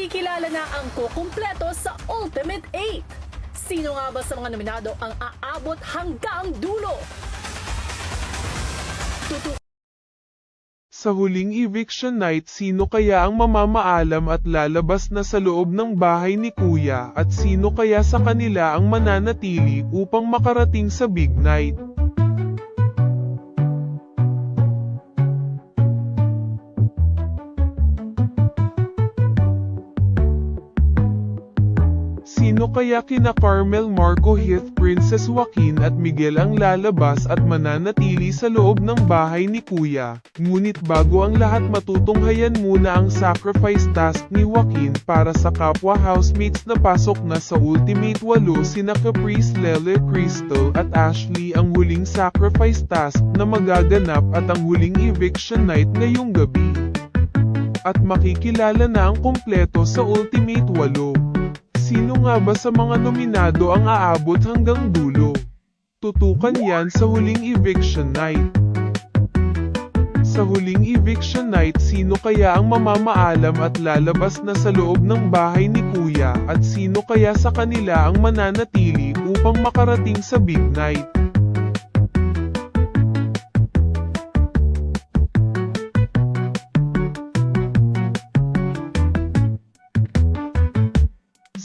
makikilala na ang kukumpleto sa Ultimate 8. Sino nga ba sa mga nominado ang aabot hanggang dulo? Sa huling eviction night, sino kaya ang mamamaalam at lalabas na sa loob ng bahay ni Kuya at sino kaya sa kanila ang mananatili upang makarating sa big night? Sino kaya kina Carmel Marco Heath, Princess Joaquin at Miguel ang lalabas at mananatili sa loob ng bahay ni Kuya? Ngunit bago ang lahat, matutunghayan muna ang sacrifice task ni Joaquin para sa kapwa housemates na pasok na sa Ultimate 8 sina Caprice, Lele, Crystal at Ashley. Ang huling sacrifice task na magaganap at ang huling eviction night ngayong gabi. At makikilala na ang kumpleto sa Ultimate 8. Sino nga ba sa mga nominado ang aabot hanggang dulo? Tutukan yan sa huling eviction night. Sa huling eviction night, sino kaya ang mamamaalam at lalabas na sa loob ng bahay ni Kuya at sino kaya sa kanila ang mananatili upang makarating sa big night?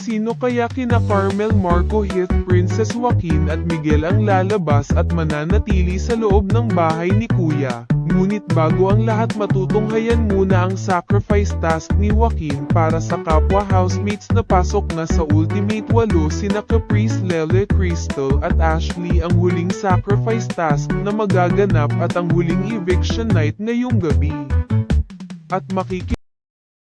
Sino kaya kina Carmel Marco Heath, Princess Joaquin at Miguel ang lalabas at mananatili sa loob ng bahay ni Kuya? Ngunit bago ang lahat, matutunghayan muna ang sacrifice task ni Joaquin para sa kapwa housemates na pasok na sa Ultimate 8 sina Caprice, Lele, Crystal at Ashley. Ang huling sacrifice task na magaganap at ang huling eviction night ngayong gabi. At